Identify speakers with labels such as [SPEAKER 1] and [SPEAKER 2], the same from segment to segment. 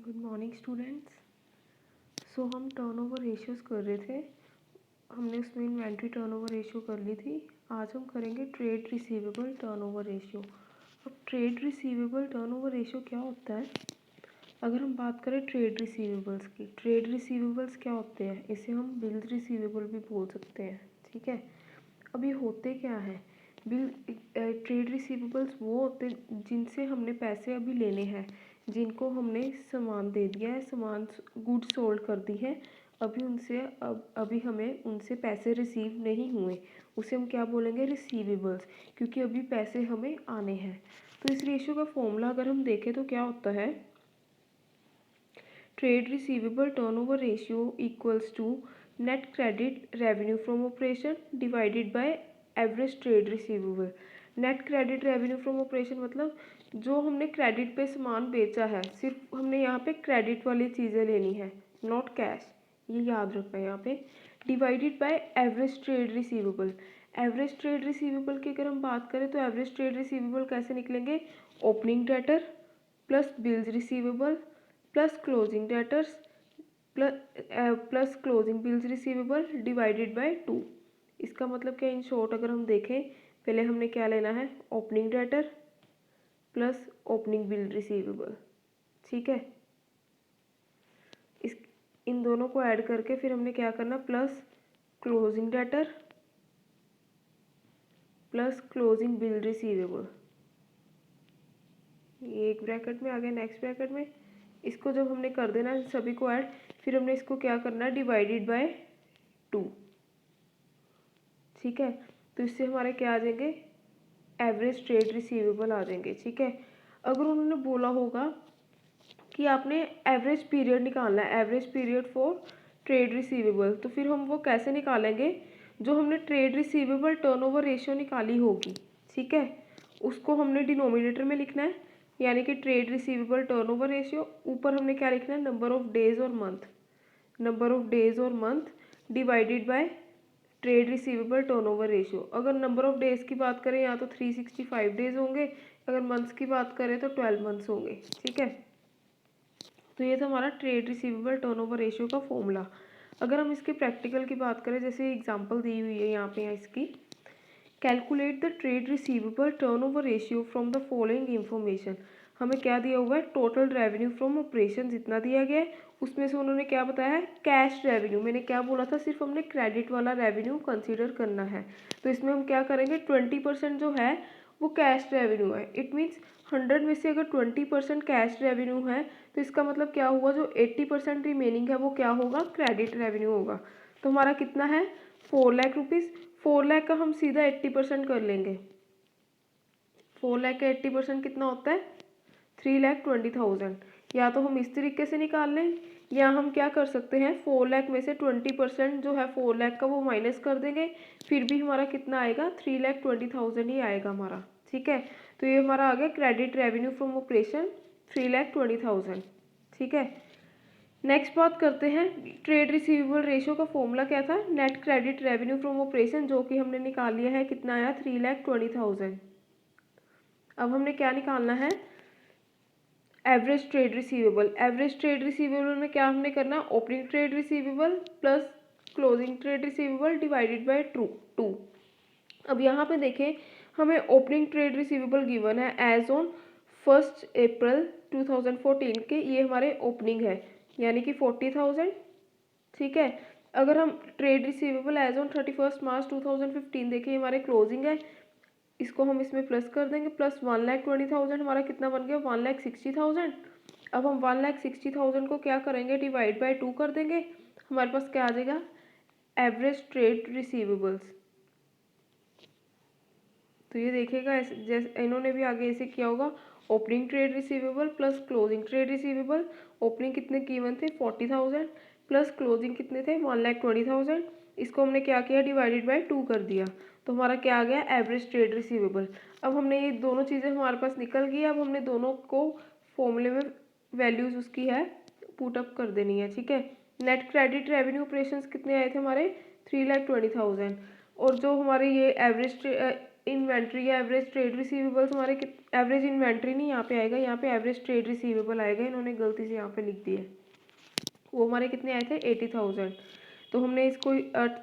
[SPEAKER 1] Good morning students. हम turnover ratios कर रहे थे। हमने उसमें इन्वेंट्री टर्नओवर रेशियो कर ली थी। आज हम करेंगे ट्रेड रिसीवेबल टर्नओवर रेशियो। अब ट्रेड रिसीवेबल टर्नओवर रेशियो क्या होता है? अगर हम बात करें ट्रेड रिसीवेबल्स की, ट्रेड रिसीवेबल्स क्या होते हैं? इसे हम बिल्स रिसीवेबल भी बोल सकते हैं। ठीक है, अब ये होते क्या हैं? बिल ट्रेड रिसीवेबल्स वो होते जिनसे हमने पैसे अभी लेने हैं, जिनको हमने सामान दे दिया है, सामान गुड्स सोल्ड कर दी है, अभी हमें उनसे पैसे रिसीव नहीं हुए, उसे हम क्या बोलेंगे? रिसीवेबल्स, क्योंकि अभी पैसे हमें आने हैं। तो इस रेशियो का फॉर्मूला अगर हम देखें तो क्या होता है? Trade receivable turnover ratio equals to net credit revenue from operation divided by average trade receivable. Net credit revenue from operation मतलब जो हमने क्रेडिट पे सामान बेचा है, सिर्फ हमने यहाँ पे क्रेडिट वाली चीज़ें लेनी है, नॉट कैश, ये याद रखना है यहाँ पे। Divided by average trade receivable. Average trade receivable की अगर हम बात करें तो एवरेज ट्रेड रिसीवेबल कैसे निकलेंगे? Opening debtor plus bills receivable plus closing debtors plus closing bills receivable divided by 2। इसका मतलब क्या? इन शॉर्ट अगर हम देखें, पहले हमने क्या लेना है? Opening debtor plus opening bill receivable. ठीक है, इस इन दोनों को ऐड करके फिर हमने क्या करना? Plus closing debtor plus closing bill receivable. ये एक ब्रैकेट में आ गया, नेक्स्ट ब्रैकेट में इसको जब हमने कर देना सभी को ऐड, फिर हमने इसको क्या करना? Divided by 2। ठीक है, तो इससे हमारे क्या आ जाएंगे? एवरेज ट्रेड रिसीवेबल आ जाएंगे। ठीक है, अगर उन्होंने बोला होगा कि आपने एवरेज पीरियड निकालना है, average period for trade receivable, तो फिर हम वो कैसे निकालेंगे? जो हमने ट्रेड रिसीवेबल टर्नओवर रेशियो निकाली होगी, ठीक है, उसको हमने डिनोमिनेटर में लिखना है, यानी कि ट्रेड रिसीवेबल टर्नओवर रेशियो। ऊपर हमने क्या लिखना है? नंबर ऑफ डेज और मंथ, नंबर ऑफ डेज और month divided by trade receivable turnover ratio. अगर नंबर ऑफ डेज की बात करें या तो 365 डेज होंगे, अगर मंथ्स की बात करें तो 12 मंथ्स होंगे। ठीक है, तो ये था हमारा ट्रेड रिसीवेबल टर्नओवर रेशियो का फॉर्मूला। अगर हम इसके प्रैक्टिकल की बात करें, जैसे एग्जांपल दी हुई है यहाँ पे इसकी, calculate the trade receivable turnover ratio from the following information. हमें क्या दिया हुआ है? टोटल रेवेन्यू फ्रॉम ऑपरेशन जितना दिया गया है, उसमें से उन्होंने क्या बताया है? Cash revenue. मैंने क्या बोला था? सिर्फ हमने क्रेडिट वाला रेवेन्यू कंसीडर करना है। तो इसमें हम क्या करेंगे? 20% जो है वो कैश रेवेन्यू है। इट मीन्स 100 में से अगर 20% कैश रेवेन्यू है, तो इसका मतलब क्या हुआ? जो 80% रिमेनिंग है वो क्या होगा? क्रेडिट रेवेन्यू होगा। तो हमारा कितना है? 4 लाख रुपीज़। 4 लाख का हम सीधा 80% कर लेंगे। 4 लाख का 80% कितना होता है? 3,20,000। या तो हम इस तरीके से निकाल लें, या हम क्या कर सकते हैं? 4 लाख में से 20% जो है 4 लाख का वो माइनस कर देंगे, फिर भी हमारा कितना आएगा? 3,20,000 ही आएगा हमारा। ठीक है, तो ये हमारा आ गया क्रेडिट रेवेन्यू फ्रॉम ऑपरेशन 3,20,000। ठीक है, नेक्स्ट बात करते हैं, ट्रेड रिसीवेबल रेशियो का फॉर्मूला क्या था? Net credit revenue from operation, जो कि हमने निकाल लिया है, कितना आया? 3,20,000। अब हमने क्या निकालना है? Average trade receivable. Average trade receivable में क्या हमने करना? Opening trade receivable plus closing trade receivable divided by 2। अब यहाँ पे देखें, हमें ओपनिंग ट्रेड रिसीवेबल गिवन है एज ऑन 1 अप्रैल 2014 के, ये हमारे ओपनिंग है, यानी कि 40,000। ठीक है, अगर हम ट्रेड रिसीवेबल एज ऑन 31 मार्च 2015 देखें, हमारे क्लोजिंग है, इसको हम इसमें प्लस कर देंगे, प्लस 1,20,000 हमारा कितना बन गया? 1,60,000। अब हम 1,60,000 को क्या करेंगे? डिवाइड बाय 2 कर देंगे, हमारे पास क्या आ जाएगा? Average trade receivables. तो ये देखिएगा, जैसे इन्होंने भी आगे ऐसे किया होगा, opening trade receivable plus closing trade receivable. Opening कितने गिवन थे? 40,000 प्लस क्लोजिंग कितने थे? 1,20,000। इसको हमने क्या किया? डिवाइडेड बाय 2 कर दिया, तो हमारा क्या आ गया? Average trade receivable. अब हमने ये दोनों चीज़ें हमारे पास निकल गई, अब हमने दोनों को फॉर्मूले में वैल्यूज़ उसकी है पुटअप कर देनी है। ठीक है, नेट क्रेडिट रेवेन्यू ऑपरेशंस कितने आए थे हमारे? 3,20,000। और जो हमारे ये एवरेज इन्वेंट्री या एवरेज ट्रेड रिसीवेबल्स हमारे एवरेज इन्वेंट्री नहीं यहाँ पे आएगा, यहाँ पे एवरेज ट्रेड रिसीवेबल आएगा, इन्होंने गलती से यहाँ पे लिख दिया। वो हमारे कितने आए थे 80,000। तो हमने इसको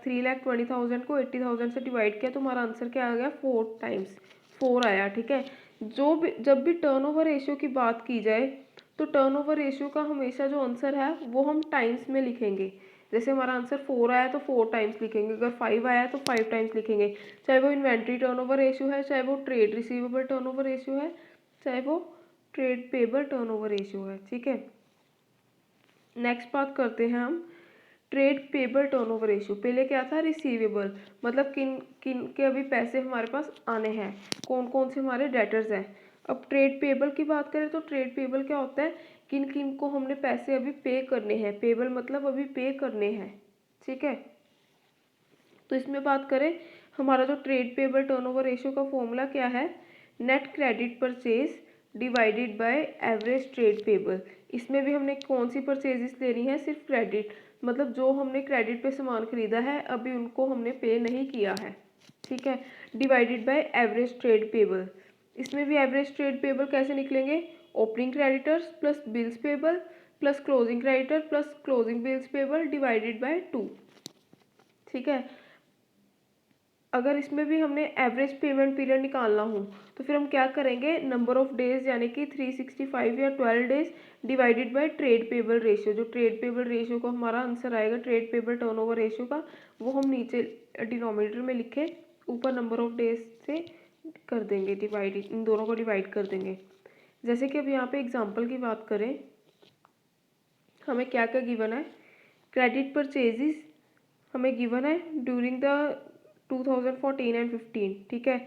[SPEAKER 1] 3,20,000 को 80,000 से डिवाइड किया तो हमारा आंसर क्या आ गया 4 टाइम्स 4 आया। ठीक है, जब भी टर्नओवर रेशियो की बात की जाए तो टर्नओवर रेशियो का हमेशा जो आंसर है वो हम टाइम्स में लिखेंगे। जैसे हमारा आंसर 4 आया तो 4 टाइम्स लिखेंगे, अगर 5 आया तो 5 टाइम्स लिखेंगे, चाहे वो इन्वेंट्री टर्नओवर रेशियो है, चाहे वो ट्रेड रिसीवेबल टर्नओवर रेशियो है, चाहे वो ट्रेड पेबल टर्नओवर रेशियो है। ठीक है, नेक्स्ट बात करते हैं हम ट्रेड पेबल टर्नओवर रेशियो। पहले क्या था रिसीवेबल, मतलब किन किन के अभी पैसे हमारे पास आने हैं, कौन कौन से हमारे डेटर्स हैं। अब ट्रेड पेबल की बात करें तो ट्रेड पेबल क्या होता है, किन किन को हमने पैसे अभी पे करने हैं, पेबल मतलब अभी पे करने हैं। ठीक है, तो इसमें बात करें हमारा जो ट्रेड पेबल टर्नओवर रेशियो का फॉर्मूला क्या है, net credit purchase divided by average trade payable. इसमें भी हमने कौन सी परचेजेस लेनी है, सिर्फ क्रेडिट, मतलब जो हमने क्रेडिट पे सामान खरीदा है अभी उनको हमने पे नहीं किया है। ठीक है, divided by average trade payable. इसमें भी एवरेज ट्रेड पेबल कैसे निकलेंगे, opening creditors plus bills payable plus closing creditor plus closing bills payable divided by 2। ठीक है, अगर इसमें भी हमने एवरेज पेमेंट पीरियड निकालना हो तो फिर हम क्या करेंगे, नंबर ऑफ डेज यानी कि 365 या 12 days divided by trade payable ratio. जो ट्रेड पेबल रेशियो का हमारा आंसर आएगा ट्रेड पेबल टर्नओवर रेशियो का, वो हम नीचे डिनोमिनेटर में लिखे, ऊपर नंबर ऑफ डेज से कर देंगे डिवाइड, इन दोनों को डिवाइड कर देंगे। जैसे कि अब यहाँ पे एग्जाम्पल की बात करें, हमें क्या क्या गिवन है, क्रेडिट परचेजेस हमें गिवन है ड्यूरिंग द 2014 एंड 15। ठीक है,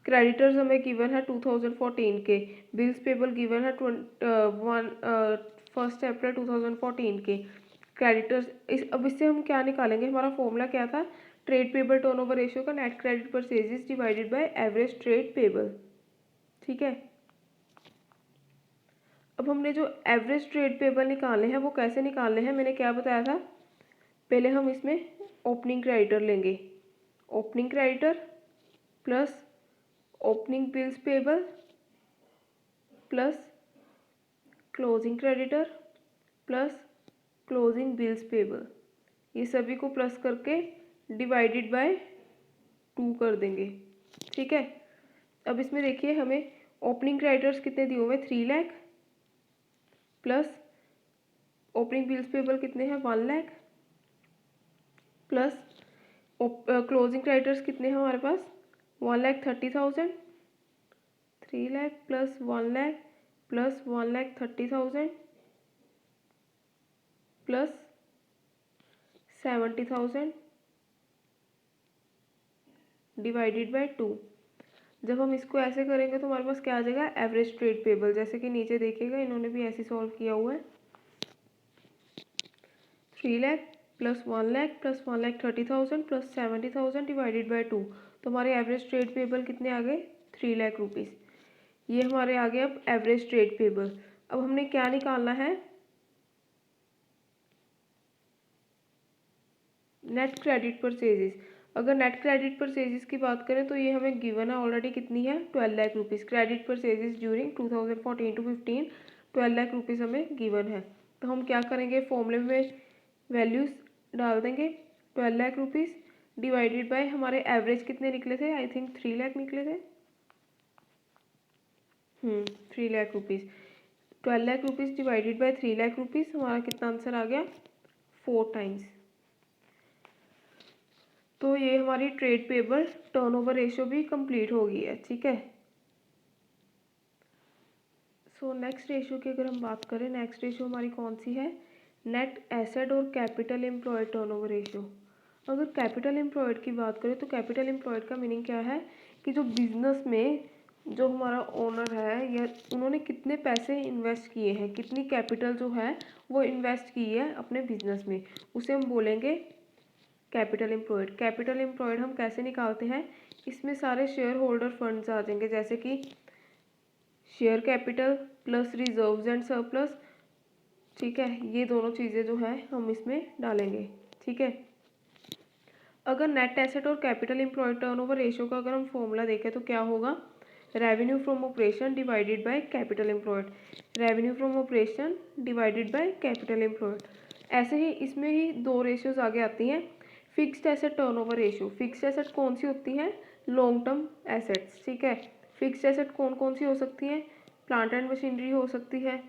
[SPEAKER 1] क्रेडिटर्स हमें गिवन है 2014 के, बिल्स पेबल गिवन है 1 अप्रैल 2014 के क्रेडिटर्स। अब इससे हम क्या निकालेंगे, हमारा फॉर्मूला क्या था, ट्रेड पेबल टर्नओवर रेशियो का net credit purchases divided by average trade payable. ठीक है, अब हमने जो एवरेज ट्रेड पेबल निकालने हैं वो कैसे निकालने हैं, मैंने क्या बताया था, पहले हम इसमें ओपनिंग क्रेडिटर लेंगे, opening creditor plus opening bills payable plus closing creditor plus closing bills payable, ये सभी को प्लस करके डिवाइडेड बाय 2 कर देंगे। ठीक है, अब इसमें देखिए हमें ओपनिंग क्रेडिटर्स कितने दिए हुए, 3 lakh plus opening bills payable कितने हैं 1 लाख प्लस क्लोजिंग क्रेडिटर्स कितने हैं हमारे पास 1,30,000, 3 lakh plus 1 lakh plus 1,30,000 plus 70,000 divided by 2। जब हम इसको ऐसे करेंगे तो हमारे पास क्या आ जाएगा, एवरेज ट्रेड पेबल। जैसे कि नीचे देखिएगा इन्होंने भी ऐसे सॉल्व किया हुआ है, 3 lakh plus 1 lakh plus 1,30,000 plus 70,000 divided by 2। तो हमारे एवरेज ट्रेड पेबल कितने आ गए 3 लाख रुपीज़, ये हमारे आ गए अब एवरेज ट्रेड पेबल। अब हमने क्या निकालना है, नेट क्रेडिट परचेजेस। अगर नेट क्रेडिट परचेजेस की बात करें तो ये हमें गिवन है ऑलरेडी, कितनी है 12 lakh rupees, credit purchases during 2014 to 15 12 lakh rupees हमें गिवन है। तो हम क्या करेंगे, फॉर्मूले में वैल्यूज डाल देंगे, 12 लाख रुपीज़ डिवाइडेड बाय हमारे एवरेज कितने निकले थे, आई थिंक 3 लाख निकले थे, 3 lakh rupees, 12 lakh rupees divided by 3 lakh rupees, हमारा कितना आंसर आ गया 4 टाइम्स। तो ये हमारी ट्रेड पेबल टर्नओवर रेशियो भी कंप्लीट हो गई है। ठीक है, सो नेक्स्ट रेशियो की अगर हम बात करें, नेक्स्ट रेशियो हमारी कौन सी है, नेट एसेट और कैपिटल एम्प्लॉयड टर्नओवर रेशियो। अगर कैपिटल एम्प्लॉयड की बात करें तो कैपिटल एम्प्लॉयड का मीनिंग क्या है कि जो बिजनेस में जो हमारा ओनर है या उन्होंने कितने पैसे इन्वेस्ट किए हैं, कितनी कैपिटल जो है वो इन्वेस्ट की है अपने बिजनेस में, उसे हम बोलेंगे कैपिटल एम्प्लॉयड। कैपिटल एम्प्लॉयड हम कैसे निकालते हैं, इसमें सारे शेयर होल्डर फंड्स आ जाएंगे, जैसे कि share capital plus reserves and surplus. ठीक है, ये दोनों चीज़ें जो है हम इसमें डालेंगे। ठीक है, अगर नेट एसेट और कैपिटल एम्प्लॉयड टर्नओवर रेशियो का अगर हम फॉर्मूला देखें तो क्या होगा, revenue from operation divided by capital employed, revenue from operation divided by capital employed. ऐसे ही इसमें ही दो रेशियोज आगे आती हैं। Fixed asset turnover ratio, fixed asset कौन सी होती है, लॉन्ग टर्म एसेट्स, ठीक है। फिक्स्ड एसेट कौन कौन सी हो सकती है, प्लांट एंड मशीनरी हो सकती है,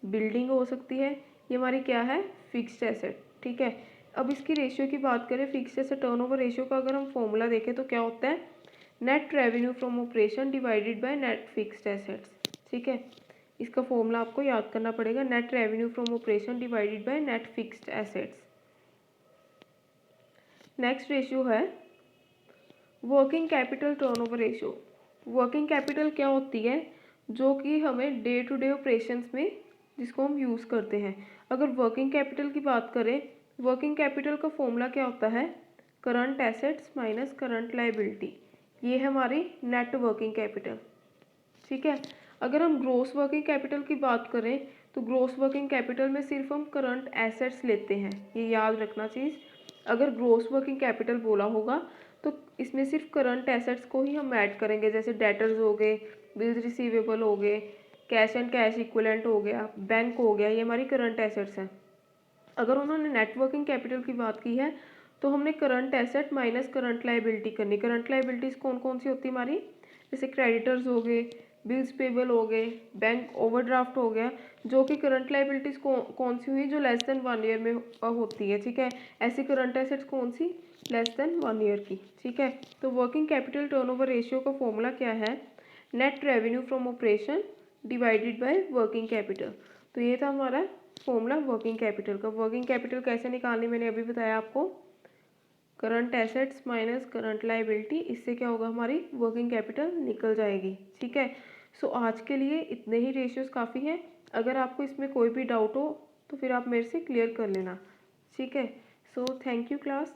[SPEAKER 1] बिल्डिंग हो सकती है, ये हमारी क्या है, फिक्स्ड एसेट, ठीक है। अब इसकी रेशियो की बात करें, फिक्स्ड एसेट टर्नओवर रेशियो का अगर हम फॉर्मूला देखें तो क्या होता है, net revenue from operation divided by net fixed assets, ठीक है। इसका फॉर्मूला आपको याद करना पड़ेगा, net revenue from operation divided by net fixed assets. Next ratio है working capital turnover ratio. Working capital क्या होती है, जो कि हमें डे टू डे ऑपरेशंस में जिसको हम यूज़ करते हैं। अगर वर्किंग कैपिटल की बात करें, वर्किंग कैपिटल का फॉर्मूला क्या होता है, current assets minus current liability, ये है हमारी नेट वर्किंग कैपिटल, ठीक है। अगर हम ग्रोस वर्किंग कैपिटल की बात करें तो ग्रोस वर्किंग कैपिटल में सिर्फ हम करंट एसेट्स लेते हैं, ये याद रखना चीज़। अगर ग्रोस वर्किंग कैपिटल बोला होगा तो इसमें सिर्फ करंट एसेट्स को ही हम ऐड करेंगे, जैसे डेटर्स हो गए, बिल्स रिसीवेबल हो गए, कैश एंड कैश इक्विवेलेंट हो गया, बैंक हो गया, ये हमारी करंट एसेट्स हैं। अगर उन्होंने नेट वर्किंग कैपिटल की बात की है तो हमने current asset minus current liability करनी। करंट लायबिलिटीज़ कौन कौन सी होती है हमारी, जैसे क्रेडिटर्स हो गए, बिल्स पेबल हो गए, बैंक ओवरड्राफ्ट हो गया, जो कि करंट लायबिलिटीज़ कौन सी हुई, जो लेस देन 1 ईयर में होती है, ठीक है। ऐसी करंट एसेट्स कौन सी, लेस देन 1 ईयर की, ठीक है। तो वर्किंग कैपिटल टर्नओवर रेशियो का फॉर्मूला क्या है, net revenue from operation divided by working capital. तो ये था हमारा फॉर्मूला वर्किंग कैपिटल का। वर्किंग कैपिटल कैसे निकालनी मैंने अभी बताया आपको, current assets minus current liability, इससे क्या होगा, हमारी वर्किंग कैपिटल निकल जाएगी, ठीक है। सो आज के लिए इतने ही रेशियोज काफ़ी हैं। अगर आपको इसमें कोई भी डाउट हो तो फिर आप मेरे से क्लियर कर लेना, ठीक है। So thank you class.